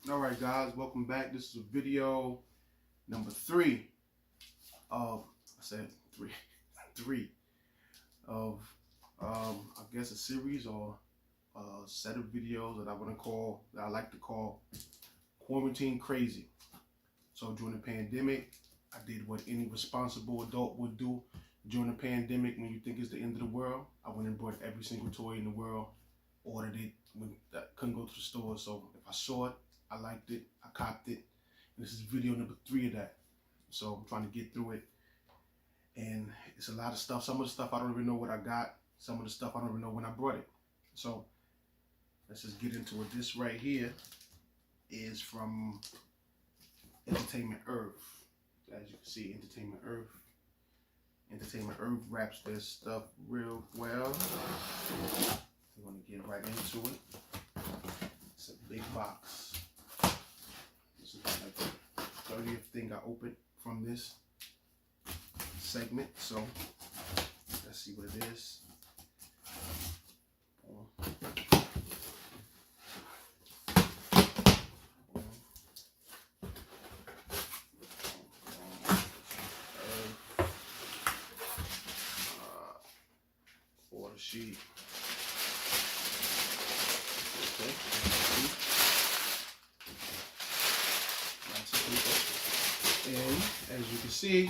Alright guys, welcome back. This is video number 3 of, I said 3 of, I guess a series or a set of videos that I like to call Quarantine Crazy. So during the pandemic, I did what any responsible adult would do during the pandemic when you think it's the end of the world. I went and bought every single toy in the world, ordered it when I couldn't go to the store. So if I saw it, I liked it, I copped it. And this is video number 3 of that. So I'm trying to get through it. And it's a lot of stuff. Some of the stuff I don't even know what I got. Some of the stuff I don't even know when I brought it. So let's just get into it. This right here is from Entertainment Earth. As you can see, Entertainment Earth. Entertainment Earth wraps their stuff real well. We're going to get right into it. It's a big box. This is like the 30th thing I opened from this segment. So let's see what it is. Order sheet. Okay. And as you can see,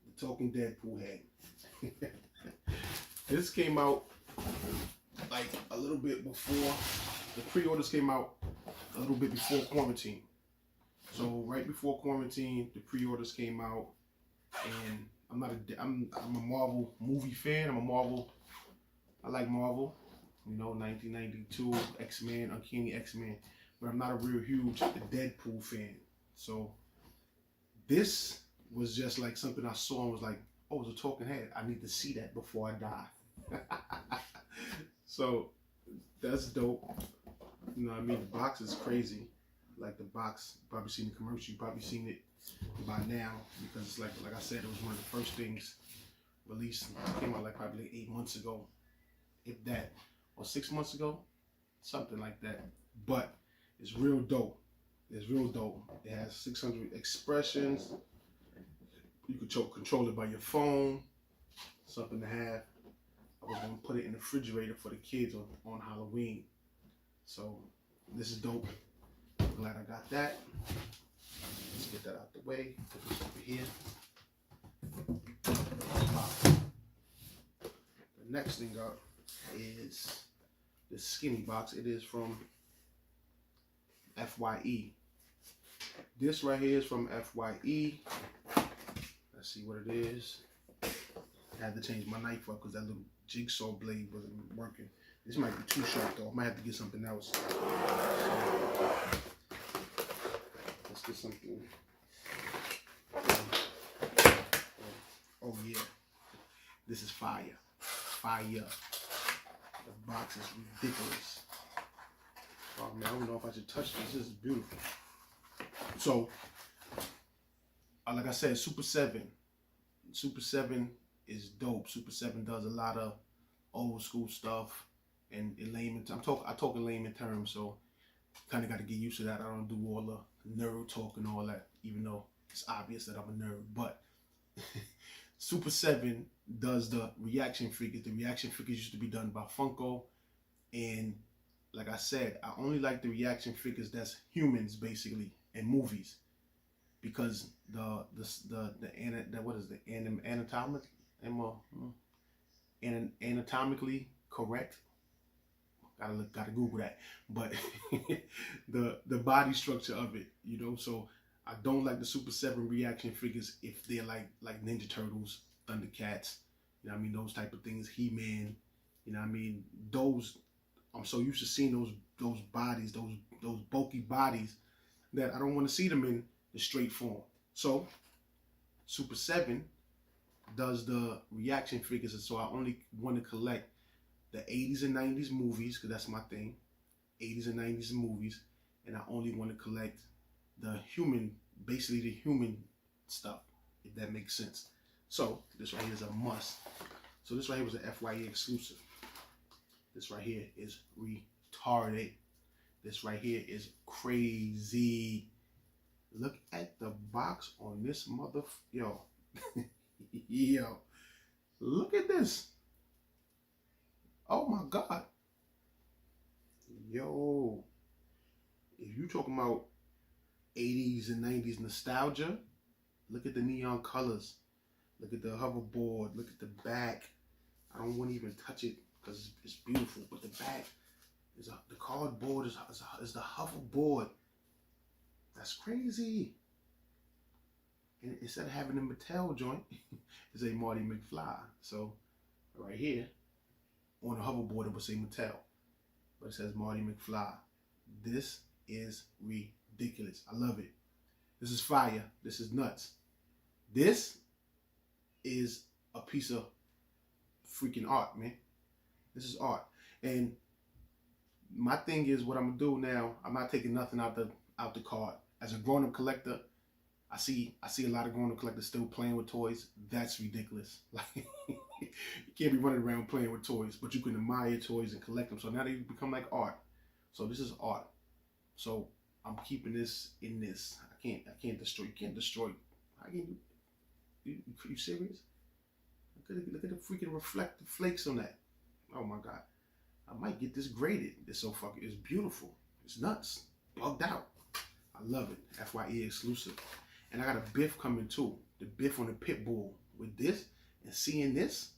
the token Deadpool head. This came out like a little bit before, the pre-orders came out a little bit before quarantine. So right before quarantine, the pre-orders came out, and I'm a Marvel movie fan. I like Marvel, you know, 1992, X-Men, Uncanny X-Men, but I'm not a real huge Deadpool fan. So this was just like something I saw and was like, oh, it's a talking head. I need to see that before I die. So that's dope. You know what I mean? The box is crazy. Like the box, you've probably seen the commercial, you've probably seen it by now, because it's like I said, it was one of the first things released. It came out like probably like 8 months ago, if that, or 6 months ago, something like that. But it's real dope. It's real dope. It has 600 expressions. You can control it by your phone. Something to have. I was gonna put it in the refrigerator for the kids on Halloween. So this is dope. I'm glad I got that. Let's get that out the way. Put this over here. The next thing up is this skinny box. It is from FYE. This right here is from FYE. Let's see what it is. I had to change my knife up because that little jigsaw blade wasn't working. This might be too sharp though. I might have to get something else. So, let's get something. Oh yeah. This is fire. Fire. The box is ridiculous. Oh man, I don't know if I should touch this. This is beautiful. So, like I said, Super 7. Super 7 is dope. Super 7 does a lot of old school stuff, and in layman, I talk in layman terms, so kind of got to get used to that. I don't do all the nerd talk and all that, even though it's obvious that I'm a nerd. But Super 7 does the reaction figures. The reaction figures used to be done by Funko, and like I said, I only like the reaction figures that's humans basically in movies, because the what is the anatomically correct. Gotta Google that. But the body structure of it, you know. So I don't like the Super 7 reaction figures if they're like Ninja Turtles, Thundercats, you know what I mean, those type of things, He-Man, you know what I mean. Those, I'm so used to seeing those bodies, those bulky bodies, that I don't want to see them in the straight form. So Super 7 does the reaction figures, and so I only want to collect the 80s and 90s movies, because that's my thing, 80s and 90s movies, and I only want to collect the human, basically the human stuff, if that makes sense. So this right here is a must. So this right here was an FYE exclusive. This right here is retarded. This right here is crazy. Look at the box on this yo. Yo. Look at this. Oh my God. Yo. If you talking about 80s and 90s nostalgia, look at the neon colors. Look at the hoverboard. Look at the back. I don't want to even touch it because it's beautiful. But the back is the cardboard is the hoverboard. That's crazy. And instead of having a Mattel joint, it's a Marty McFly. So right here on the hoverboard it would say Mattel, but it says Marty McFly. This is ridiculous. I love it. This is fire. This is nuts. This is a piece of freaking art, man. This is art. And my thing is, what I'm gonna do now, I'm not taking nothing out the card. As a grown-up collector, I see a lot of grown-up collectors still playing with toys. That's ridiculous. Like, you can't be running around playing with toys, but you can admire toys and collect them. So now they become like art. So this is art. So I'm keeping this in this. I can't destroy. You can't destroy. How can you serious? Look at the freaking reflective flakes on that. Oh my God. I might get this graded. It's so fucking, it's beautiful. It's nuts. Bugged out. I love it. FYE exclusive. And I got a Biff coming too. The Biff on the pit bull. With this and seeing this,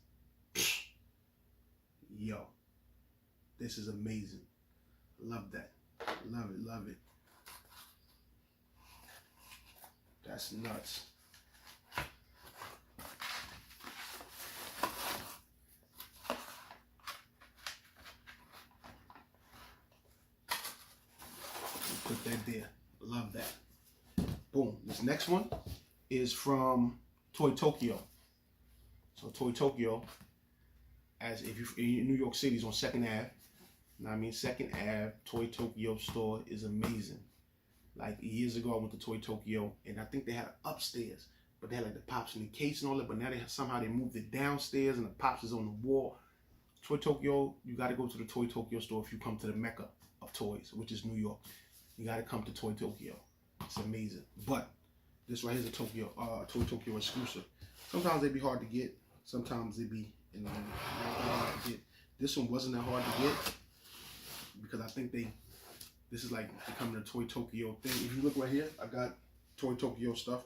yo, this is amazing. Love that. Love it, love it. That's nuts. Put that there. Love that. Boom. This next one is from Toy Tokyo. So Toy Tokyo, as if you're in New York City, is on 2nd Ave. You know what I mean? 2nd Ave, Toy Tokyo store is amazing. Like years ago, I went to Toy Tokyo, and I think they had upstairs, but they had like the pops in the case and all that. But now somehow they moved it downstairs, and the pops is on the wall. Toy Tokyo, you got to go to the Toy Tokyo store if you come to the Mecca of toys, which is New York. You got to come to Toy Tokyo. It's amazing. But this right here is a Toy Tokyo exclusive. Sometimes they be hard to get. Sometimes they be hard to get. This one wasn't that hard to get because I think this is like becoming a Toy Tokyo thing. If you look right here, I got Toy Tokyo stuff.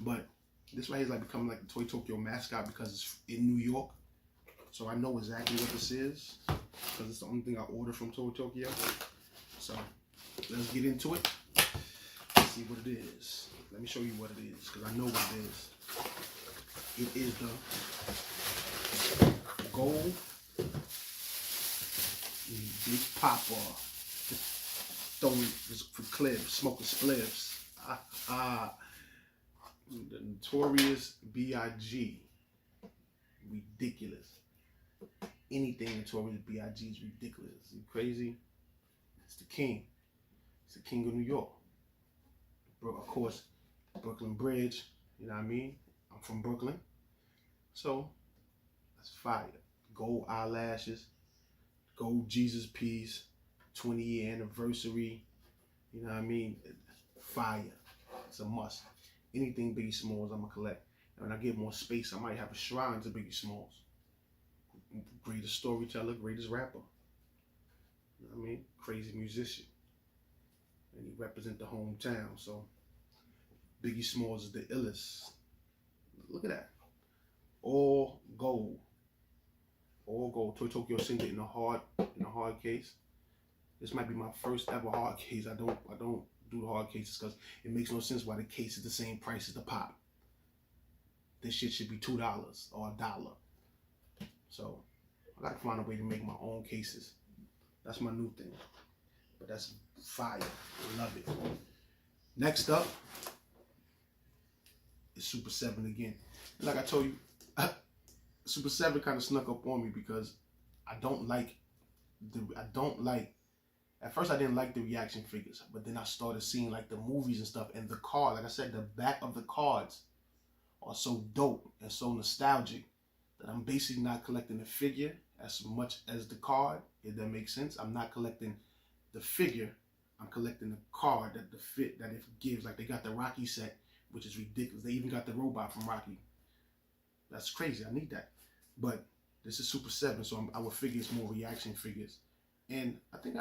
But this right here is like becoming like the Toy Tokyo mascot because it's in New York. So I know exactly what this is because it's the only thing I ordered from Toy Tokyo. So let's get into it. Let's see what it is. Let me show you what it is because I know what it is. It is the gold Big Papa throwing for clips, smoking spliffs. The notorious B.I.G. Ridiculous. Anything notorious B.I.G. is ridiculous. You crazy? It's the king. It's the king of New York. Of course, Brooklyn Bridge. You know what I mean? I'm from Brooklyn. So, that's fire. Gold eyelashes. Gold Jesus piece. 20-year anniversary. You know what I mean? Fire. It's a must. Anything Biggie Smalls, I'm going to collect. And when I get more space, I might have a shrine to Biggie Smalls. Greatest storyteller, greatest rapper. You know what I mean? Crazy musician. And he represent the hometown. So, Biggie Smalls is the illest. Look at that. All gold. All gold. Toy Tokyo sent it in a hard case. This might be my first ever hard case. I don't do the hard cases because it makes no sense why the case is the same price as the pop. This shit should be $2 or $1. So I gotta find a way to make my own cases. That's my new thing. But that's fire. I love it. Next up is Super 7 again. And like I told you, Super 7 kind of snuck up on me because I don't like, at first I didn't like the reaction figures, but then I started seeing like the movies and stuff, and the card, like I said, the back of the cards are so dope and so nostalgic that I'm basically not collecting the figure as much as the card, if that makes sense. I'm not collecting the figure, I'm collecting the card that the fit that it gives. Like they got the Rocky set, which is ridiculous. They even got the robot from Rocky. That's crazy. I need that. But this is Super 7, so our figures more reaction figures. And I think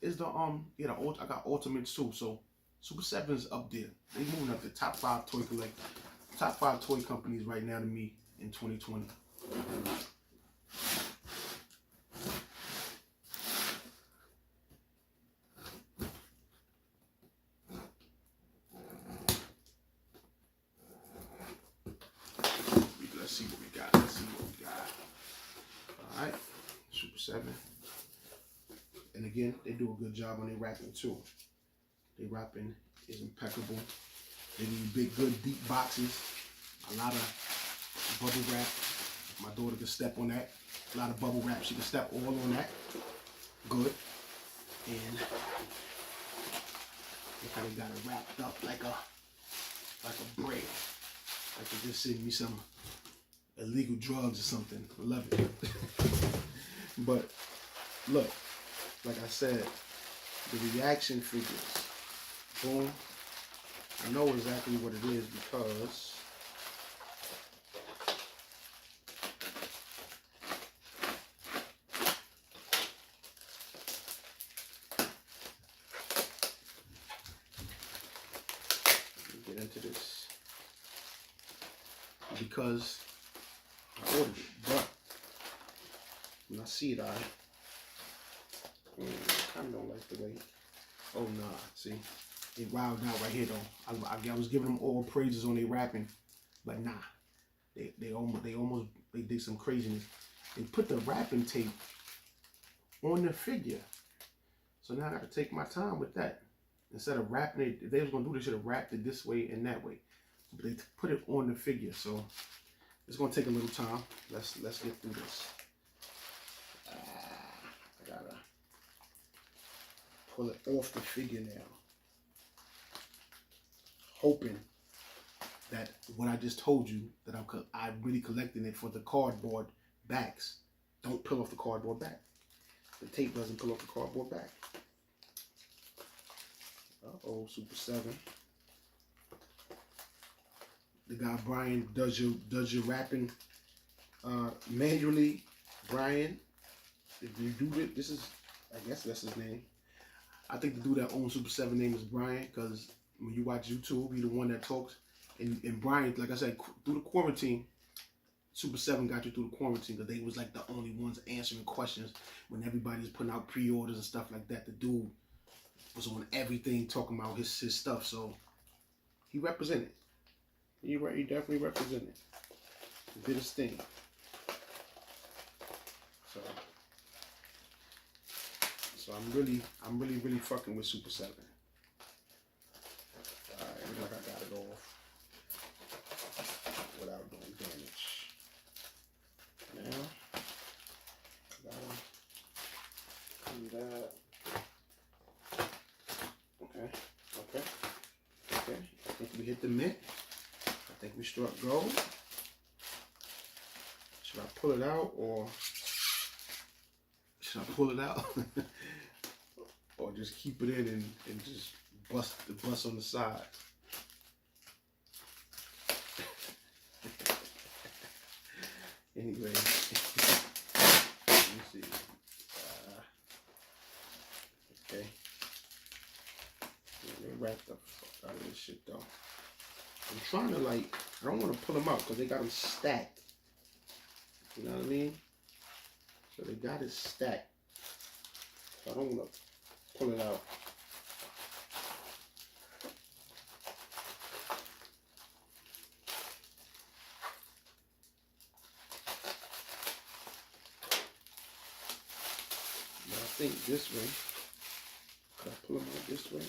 is the yeah, I got Ultimates too. So Super 7's up there. They moving up the top 5 toy companies right now to me in 2020. Let's see what we got. All right, Super 7. And again, they do a good job on their wrapping too. Their wrapping is impeccable. They do big, good, deep boxes. A lot of bubble wrap. My daughter can step on that. A lot of bubble wrap. She can step all on that. Good. And they kind of got it wrapped up like a braid. Like they just sent me some illegal drugs or something. I love it. But look, like I said, the reaction figures. Boom. I know exactly what it is because let me get into this. Because I ordered it, but when I see it, I kind of don't like the way. Oh nah, see, it wilded out right here though. I was giving them all praises on their wrapping, but nah, they almost did some craziness. They put the wrapping tape on the figure, so now I got to take my time with that. Instead of wrapping it, if they was gonna do, they should have wrapped it this way and that way. But they put it on the figure, so it's gonna take a little time. Let's get through this. I gotta pull it off the figure now, hoping that what I just told you, that I'm really collecting it for the cardboard backs. Don't peel off the cardboard back. The tape doesn't peel off the cardboard back. Uh-oh, Super 7. The guy Brian does your wrapping manually. Brian, if you do it, this is, I guess that's his name. I think the dude that owns Super 7 name is Brian, because when you watch YouTube, he's the one that talks. And Brian, like I said, through the quarantine, Super 7 got you through the quarantine because they was like the only ones answering questions when everybody's putting out pre-orders and stuff like that. The dude was on everything talking about his stuff, so he represented. He definitely represented. He did his thing. So I'm really fucking with Super 7. Alright, looks like I got it off without doing damage. Now I gotta clean that. Okay. I think we hit the mint. I think we struck gold. Should I pull it out or should I pull it out? Or just keep it in and just bust on the side? Anyway, let me see. Okay. Yeah, they wrapped the fuck out of this shit though. I'm trying to I don't want to pull them out because they got them stacked. You know what I mean? So they got it stacked. So I don't want to pull it out. But I think this way. Could I pull them out this way?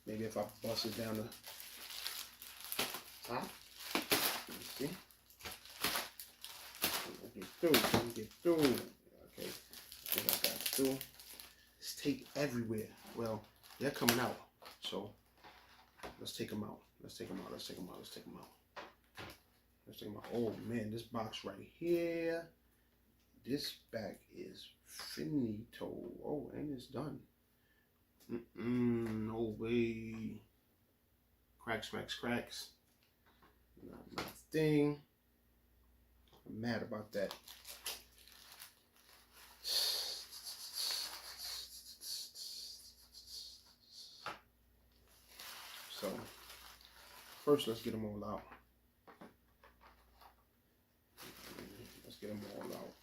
Maybe if I bust it down the top. Let me see. Get through. Okay, I think I got through. There's tape everywhere. Well, they're coming out. So let's take them out. Oh man, this box right here. this back is finito. Oh, and it's done. No way. Cracks. Not my thing. I'm mad about that. So, first let's get them all out. Let's get them all out.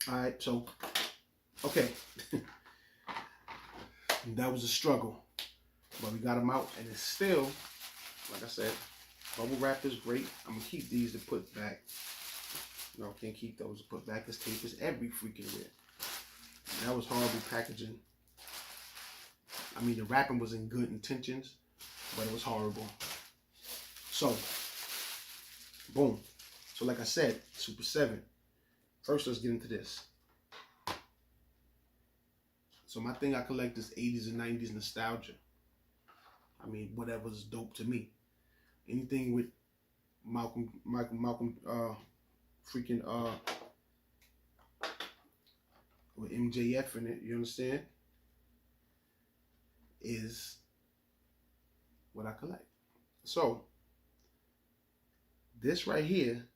Alright, so, okay. That was a struggle. But we got them out, and it's still, like I said, bubble wrap is great. I'm going to keep these to put back. No, can't keep those to put back. This tape is every freaking where. That was horrible packaging. I mean, the wrapping was in good intentions, but it was horrible. So, boom. So like I said, Super 7. First, let's get into this. So my thing I collect is 80s and 90s nostalgia. I mean, whatever's dope to me. Anything with Malcolm, with MJF in it, you understand? Is what I collect. So, this right here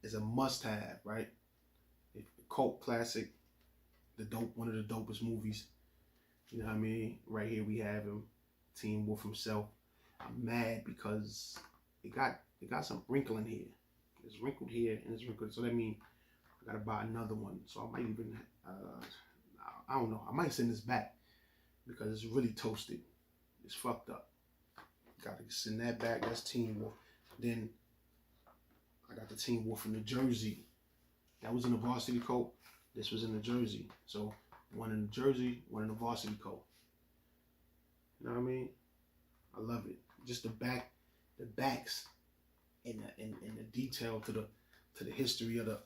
is a must-have, right? It's a cult classic, one of the dopest movies. You know what I mean? Right here we have him, Teen Wolf himself. I'm mad because it got some wrinkle in here. It's wrinkled here and it's wrinkled, so that means I gotta buy another one. So I might even, I don't know. I might send this back because it's really toasted. It's fucked up. Gotta send that back. That's Teen Wolf. Then I got the Teen Wolf in the jersey. That was in the varsity coat. This was in the jersey. So one in the jersey, one in the varsity coat. You know what I mean? I love it. Just the backs, and the detail to the history of the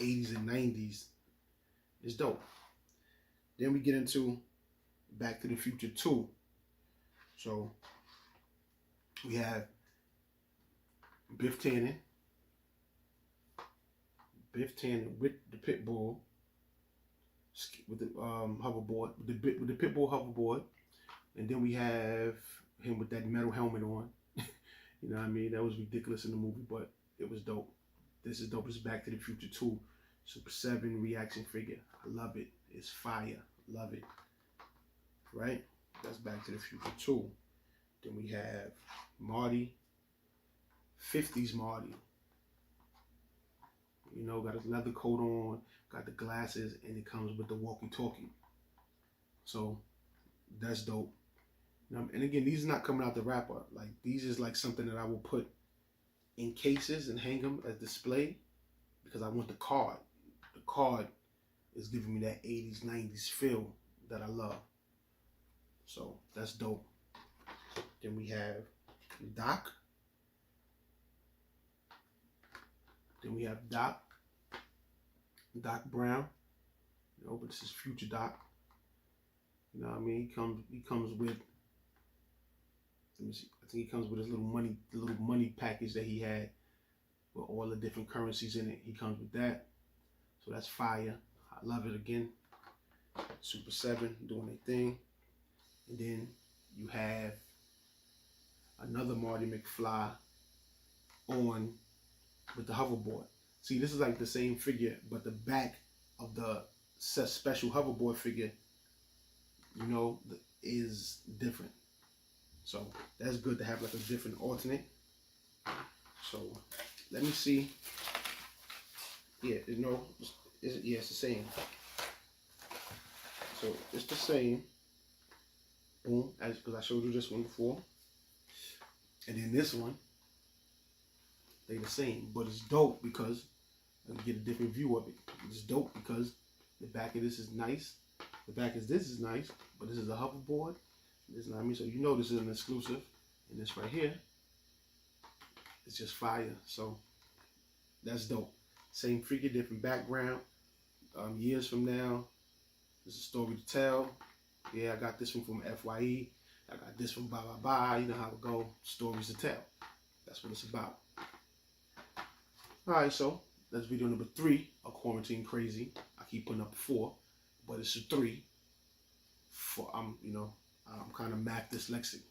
80s and 90s is dope. Then we get into Back to the Future 2. So we have Biff Tannen with the pit bull, with the hoverboard, with the pit bull hoverboard, and then we have him with that metal helmet on. You know what I mean? That was ridiculous in the movie, but it was dope. This is dope. This is Back to the Future 2, Super 7 reaction figure. I love it. It's fire. Love it. Right? That's Back to the Future 2. Then we have Marty, 50s Marty. You know, got his leather coat on, got the glasses, and it comes with the walkie-talkie. So that's dope. And again, these are not coming out the wrapper. Like, these is like something that I will put in cases and hang them as display because I want the card. The card is giving me that 80s, 90s feel that I love. So that's dope. Then we have Doc. Then we have Doc Brown. You know, but this is future Doc. You know what I mean? He comes with, let me see, I think he comes with his little money package that he had with all the different currencies in it. He comes with that. So that's fire. I love it again. Super 7 doing their thing. And then you have another Marty McFly on with the hoverboard. See, this is like the same figure, but the back of the special hoverboard figure, you know, is different. So that's good to have like a different alternate. So let me see. Yeah, you know, it's the same. So it's the same. Boom, because I showed you this one before. And then this one, they the same, but it's dope because I can get a different view of it. It's dope because the back of this is nice. The back of this is nice, but this is a hoverboard. This is not me, so you know this is an exclusive. And this right here, it's just fire. So that's dope. Same figure, different background. Years from now, there's a story to tell. Yeah, I got this one from FYE. I got this from Bye Bye Bye. You know how it go. Stories to tell. That's what it's about. Alright, so that's video number 3 of Quarantine Crazy. I keep putting up 4, but it's a 3. I'm kind of math dyslexic.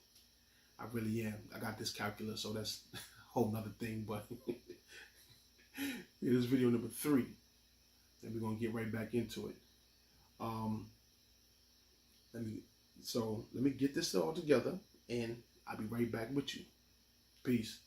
I really am. I got this calculator, so that's a whole nother thing, but it is video number 3. And we're gonna get right back into it. Let me get this all together, and I'll be right back with you. Peace.